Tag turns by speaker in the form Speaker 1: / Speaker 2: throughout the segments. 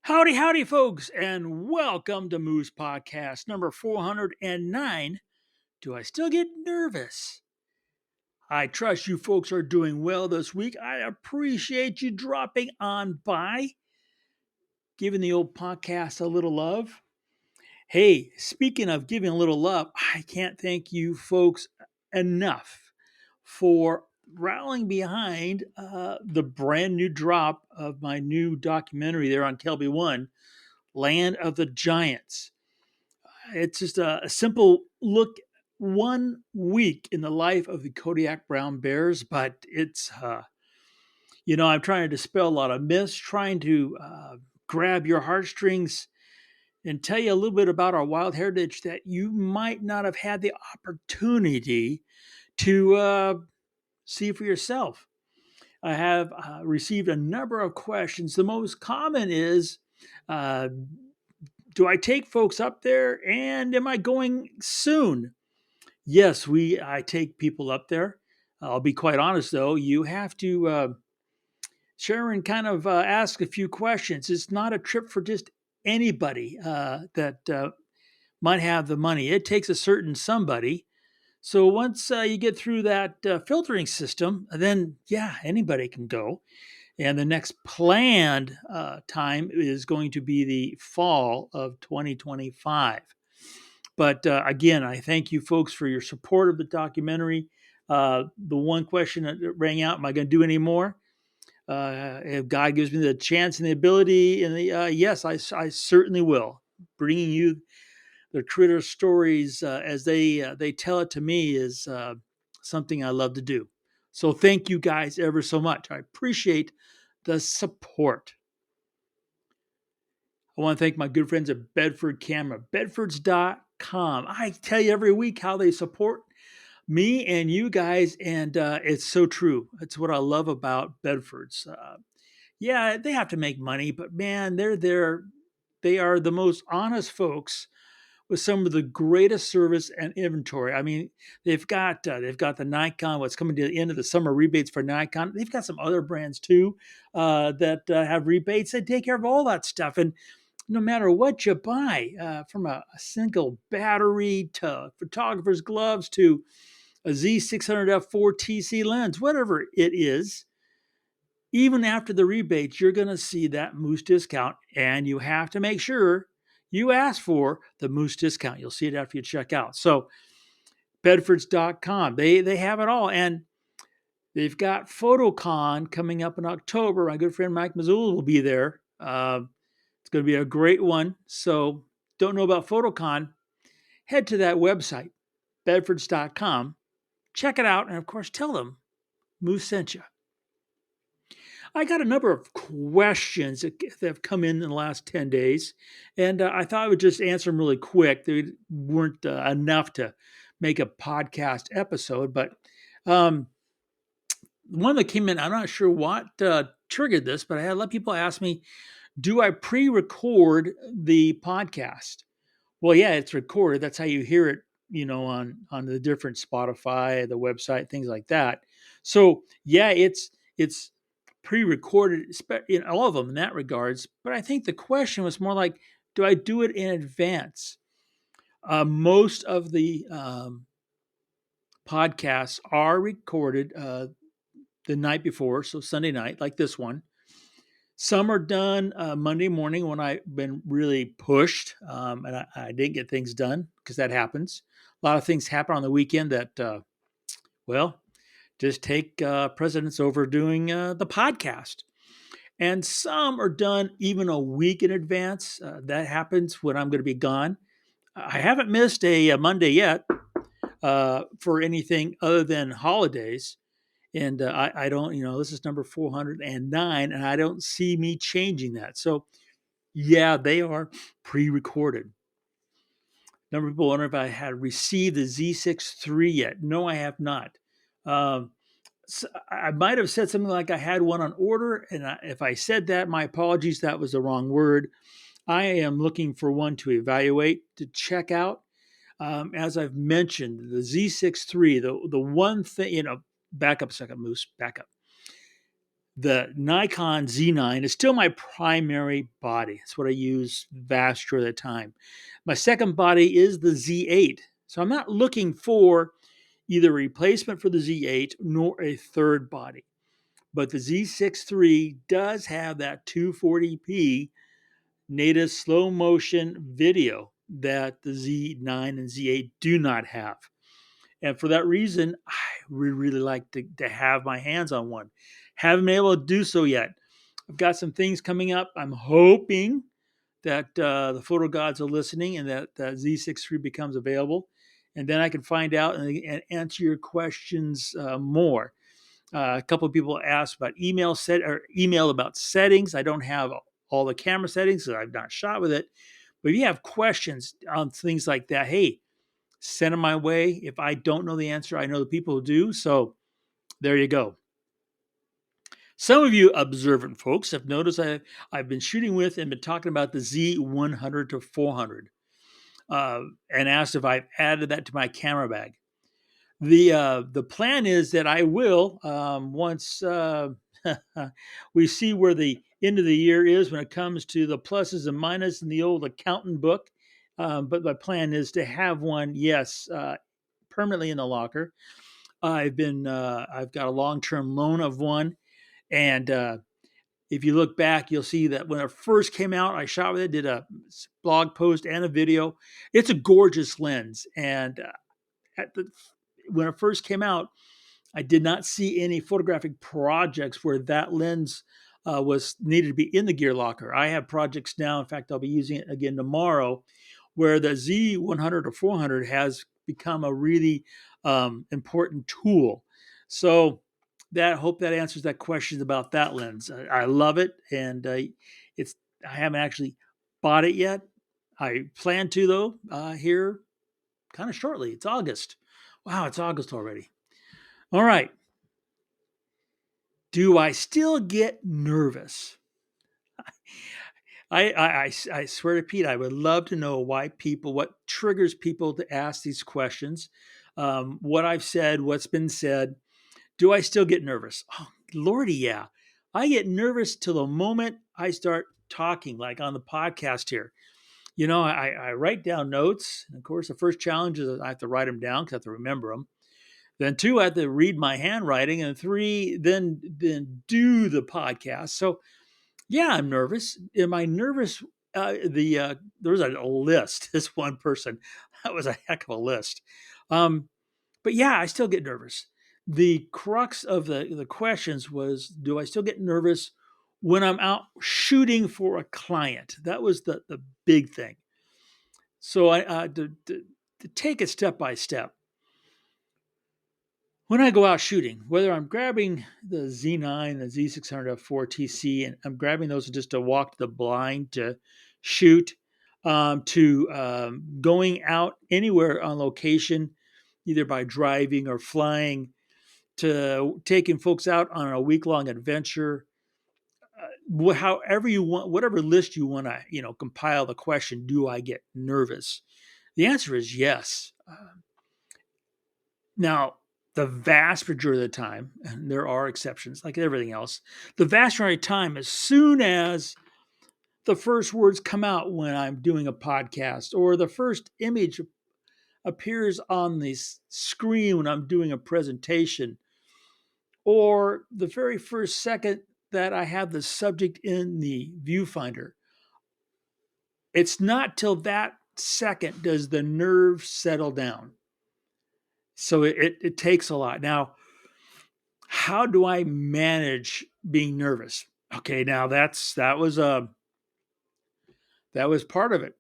Speaker 1: Howdy, howdy, folks, and welcome to Moose Podcast number 409. Do I still get nervous? I trust you folks are doing well this week. I appreciate you dropping on by, giving the old podcast a little love. Hey, speaking of giving a little love, I can't thank you folks enough for rallying behind the brand new drop of my new documentary there on Kelby One, Land of the Giants. It's just a simple look, 1 week in the life of the Kodiak Brown Bears, but I'm trying to dispel a lot of myths, trying to grab your heartstrings and tell you a little bit about our wild heritage that you might not have had the opportunity to see for yourself. I have received a number of questions. The most common is, uh, do I take folks up there, and am I going soon? Yes, I take people up there. I'll be quite honest though, you have to share and kind of ask a few questions. It's not a trip for just anybody that might have the money. It takes a certain somebody. So once you get through that filtering system, then yeah, anybody can go. And the next planned time is going to be the fall of 2025. But again, I thank you folks for your support of the documentary. The one question that rang out: am I going to do any more? If God gives me the chance and the ability, and the yes, I certainly will. Bringing you the critter stories as they tell it to me is something I love to do. So thank you guys ever so much. I appreciate the support. I want to thank my good friends at Bedford Camera, bedfords.com. I tell you every week how they support me and you guys, and it's so true. It's what I love about Bedfords. Yeah, they have to make money, but man, they're there. They are the most honest folks with some of the greatest service and inventory. I mean, they've got the Nikon. What's coming to the end of the summer rebates for Nikon. They've got some other brands too that have rebates. They take care of all that stuff, and no matter what you buy, from a single battery to photographer's gloves to a Z600F4 TC lens, whatever it is, even after the rebates, you're going to see that Moose discount, and you have to make sure you ask for the Moose discount. You'll see it after you check out. So, Bedfords.com, they have it all. And they've got PhotoCon coming up in October. My good friend Mike Mazzola will be there. It's going to be a great one. So, don't know about PhotoCon? Head to that website, Bedfords.com. Check it out. And of course, tell them Moose sent you. I got a number of questions that have come in the last 10 days, and I thought I would just answer them really quick. They weren't enough to make a podcast episode, but um, one that came in, I'm not sure what triggered this, but I had a lot of people ask me, do I pre record the podcast? Well, yeah, it's recorded. That's how you hear it, on the different Spotify, the website, things like that. So yeah, it's pre-recorded in all of them in that regards. But I think the question was more like, do I do it in advance? Most of the podcasts are recorded the night before, so Sunday night, like this one. Some are done Monday morning when I've been really pushed, and I didn't get things done because that happens. A lot of things happen on the weekend that, well, just take precedence over doing the podcast. And some are done even a week in advance. That happens when I'm going to be gone. I haven't missed a Monday yet for anything other than holidays. And I don't, this is number 409, and I don't see me changing that. So, yeah, they are pre recorded. Number of people wonder if I had received the Z6 III yet. No, I have not. Um, so I might have said something like I had one on order. And if I said that, my apologies. That was the wrong word. I am looking for one to evaluate, to check out. As I've mentioned, the Z6 III, the one thing, back up a second, Moose, back up. The Nikon Z9 is still my primary body. It's what I use vast of the time. My second body is the Z8. So I'm not looking for either a replacement for the Z8 nor a third body. But the Z6 III does have that 240p native slow motion video that the Z9 and Z8 do not have. And for that reason, I would really like to have my hands on one. Haven't been able to do so yet. I've got some things coming up. I'm hoping that the photo gods are listening and that Z6 III becomes available. And then I can find out and answer your questions more. A couple of people asked about email about settings. I don't have all the camera settings, so I've not shot with it. But if you have questions on things like that, hey, send them my way. If I don't know the answer, I know the people who do. So there you go. Some of you observant folks have noticed I've been shooting with and been talking about the Z100 to 400 and asked if I've added that to my camera bag. The plan is that I will once we see where the end of the year is when it comes to the pluses and minuses in the old accountant book. But my plan is to have one, yes, permanently in the locker. I've got a long-term loan of one, and if you look back, you'll see that when it first came out, I shot with it, did a blog post and a video. It's a gorgeous lens, and when it first came out, I did not see any photographic projects where that lens was needed to be in the gear locker. I have projects now. In fact, I'll be using it again tomorrow, where the Z100 or 400 has become a really important tool. So hope that answers that question about that lens. I love it, and it's I haven't actually bought it yet. I plan to though here kind of shortly. It's August. Wow, it's August already. All right. Do I still get nervous? I swear to Pete, I would love to know what triggers people to ask these questions. What I've said, what's been said. Do I still get nervous? Oh, Lordy, yeah. I get nervous till the moment I start talking, like on the podcast here. You know, I write down notes. And of course, the first challenge is I have to write them down because I have to remember them. Then two, I have to read my handwriting, and three, then do the podcast. So yeah, I'm nervous. Am I nervous? There was a list. This one person, that was a heck of a list. But yeah, I still get nervous. The crux of the questions was, do I still get nervous when I'm out shooting for a client? That was the big thing. So to take it step by step. When I go out shooting, whether I'm grabbing the Z9, the Z600 F4 TC, and I'm grabbing those just to walk the blind to shoot, to going out anywhere on location, either by driving or flying, to taking folks out on a week-long adventure, however you want, whatever list you want to, compile the question, do I get nervous? The answer is yes. Now, the vast majority of the time, and there are exceptions like everything else, the vast majority of the time, as soon as the first words come out when I'm doing a podcast or the first image appears on the screen when I'm doing a presentation, or the very first second that I have the subject in the viewfinder, it's not till that second does the nerve settle down. So it takes a lot. Now, how do I manage being nervous? Okay, now that was part of it.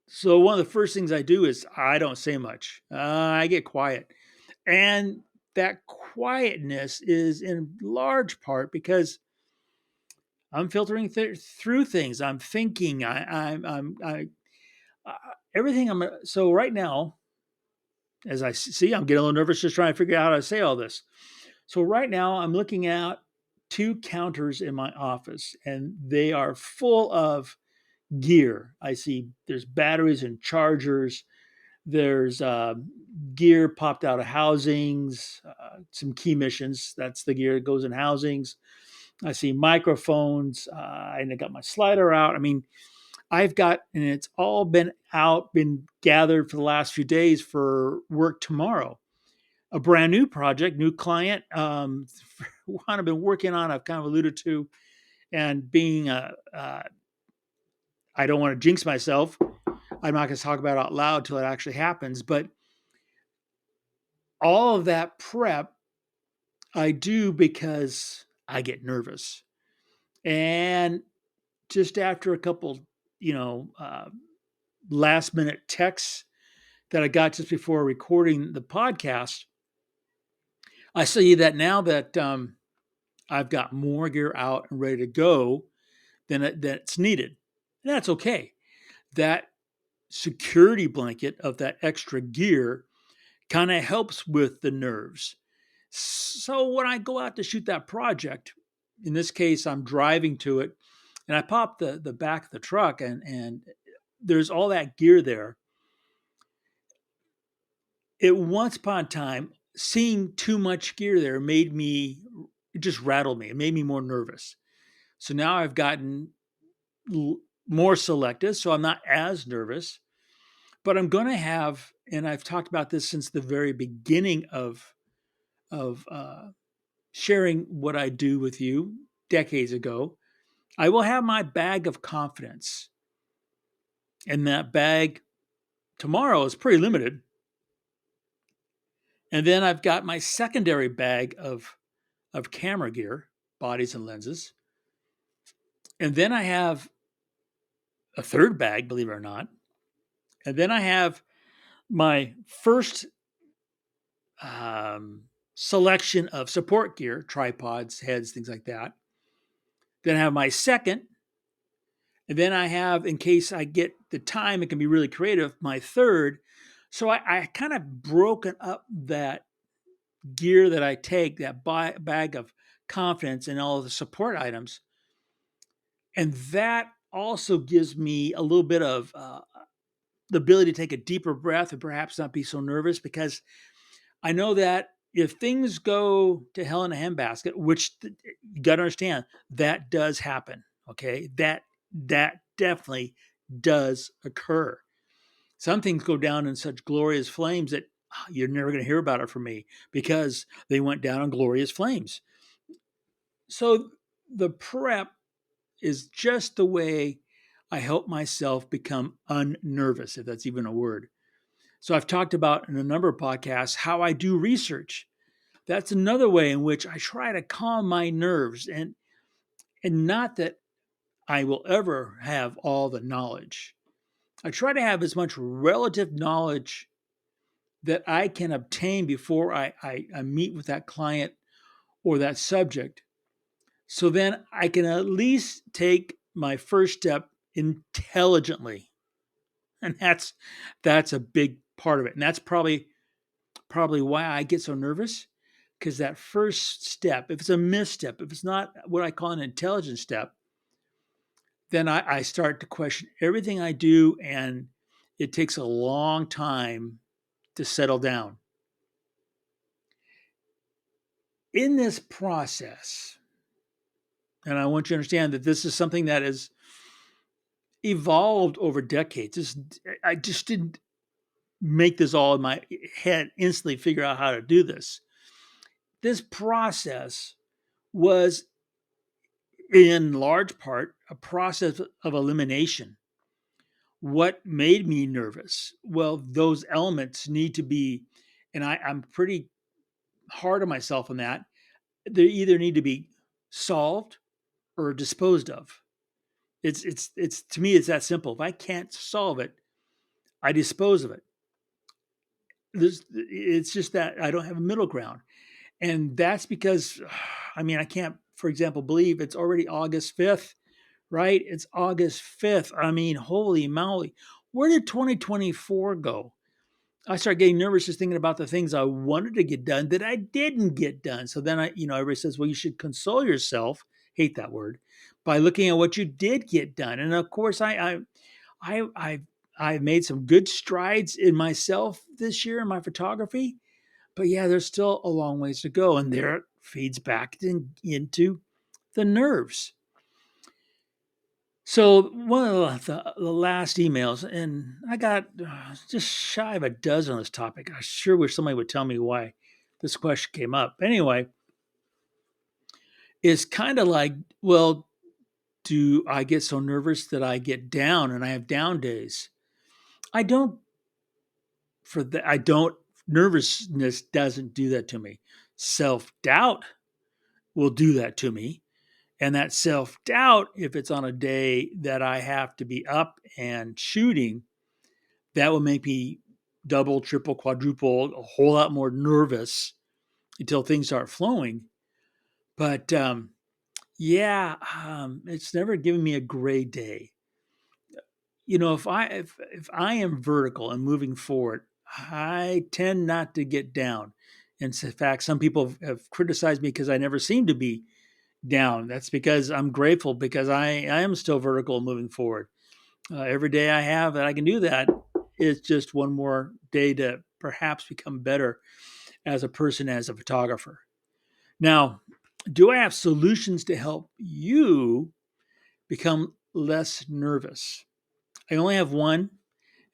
Speaker 1: So one of the first things I do is I don't say much. I get quiet, and that quietness is in large part because I'm filtering through things. I'm thinking. Everything. So right now, as I see, I'm getting a little nervous just trying to figure out how to say all this. So right now, I'm looking at two counters in my office, and they are full of gear. I see there's batteries and chargers. There's gear popped out of housings, some key missions. That's the gear that goes in housings. I see microphones. And I got my slider out. I mean, I've got, and it's all been gathered for the last few days for work tomorrow. A brand new project, new client, one I've been working on, I've kind of alluded to, and being, I don't want to jinx myself. I'm not going to talk about it out loud till it actually happens, but all of that prep I do because I get nervous. And just after a couple, last minute texts that I got just before recording the podcast, I see that now that I've got more gear out and ready to go that's needed. And that's okay. That security blanket of that extra gear kind of helps with the nerves. So when I go out to shoot that project, in this case, I'm driving to it, and I pop the back of the truck, and there's all that gear there. It once upon a time, seeing too much gear there it just rattled me. It made me more nervous. So now I've gotten more selective, so I'm not as nervous. But I'm going to have, and I've talked about this since the very beginning of sharing what I do with you decades ago. I will have my bag of confidence, and that bag tomorrow is pretty limited. And then I've got my secondary bag of camera gear, bodies and lenses. And then I have a third bag, believe it or not. And then I have my first selection of support gear, tripods, heads, things like that. Then I have my second. And then I have, in case I get the time, it can be really creative, my third. So I kind of broken up that gear that I take, that bag of confidence and all of the support items. And that also gives me a little bit of the ability to take a deeper breath and perhaps not be so nervous, because I know that if things go to hell in a handbasket, which you got to understand, that does happen. Okay. That definitely does occur. Some things go down in such glorious flames that you're never going to hear about it from me because they went down in glorious flames. So the prep is just the way I help myself become unnervous, if that's even a word. So I've talked about in a number of podcasts how I do research. That's another way in which I try to calm my nerves, and not that I will ever have all the knowledge. I try to have as much relative knowledge that I can obtain before I meet with that client or that subject. So then I can at least take my first step intelligently. And that's a big part of it. And that's probably why I get so nervous, because that first step, if it's a misstep, if it's not what I call an intelligent step, then I start to question everything I do, and it takes a long time to settle down. In this process, and I want you to understand that this is something that has evolved over decades. I just didn't make this all in my head, instantly figure out how to do this. This process was in large part a process of elimination. What made me nervous? Well, those elements need to be, and I'm pretty hard on myself on that. They either need to be solved or disposed of. It's to me, it's that simple. If I can't solve it, I dispose of it. It's just that I don't have a middle ground. And that's because, I mean, I can't, for example, believe it's already August 5th, right? It's August 5th. I mean, holy moly. Where did 2024 go? I started getting nervous just thinking about the things I wanted to get done that I didn't get done. So then everybody says, well, you should console yourself. Hate that word, by looking at what you did get done. And of course, I've made some good strides in myself this year in my photography, but yeah, there's still a long ways to go. And there it feeds back into the nerves. So one of the last emails, and I got just shy of a dozen on this topic. I sure wish somebody would tell me why this question came up. Anyway, it's kind of like, well, do I get so nervous that I get down and I have down days? I don't. For that, I don't. Nervousness doesn't do that to me. Self doubt will do that to me. And that self doubt, if it's on a day that I have to be up and shooting, that will make me double, triple, quadruple, a whole lot more nervous until things start flowing. But it's never given me a gray day. If I am vertical and moving forward, I tend not to get down. In fact, some people have criticized me because I never seem to be down. That's because I'm grateful because I am still vertical and moving forward. Every day I have that I can do that is just one more day to perhaps become better as a person, as a photographer. Now, do I have solutions to help you become less nervous? I only have one,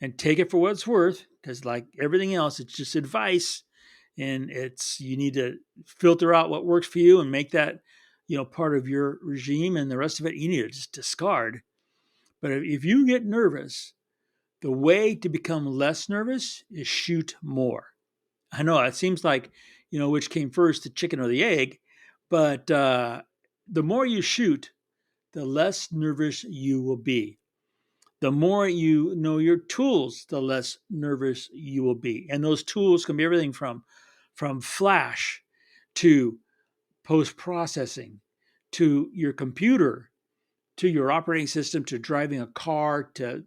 Speaker 1: and take it for what it's worth, because like everything else, it's just advice, and you need to filter out what works for you and make that part of your regime, and the rest of it you need to just discard. But if you get nervous, the way to become less nervous is shoot more. I know it seems like, which came first, the chicken or the egg, but the more you shoot, the less nervous you will be. The more you know your tools, the less nervous you will be. And those tools can be everything from flash to post processing to your computer to your operating system to driving a car to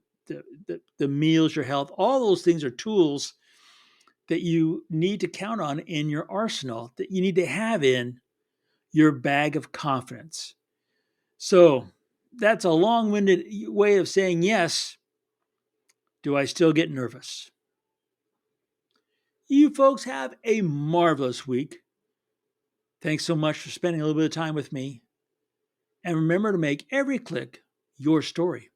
Speaker 1: the meals, your health. All those things are tools that you need to count on in your arsenal, that you need to have in your bag of confidence. So that's a long-winded way of saying yes. Do I still get nervous? You folks have a marvelous week. Thanks so much for spending a little bit of time with me. And remember to make every click your story.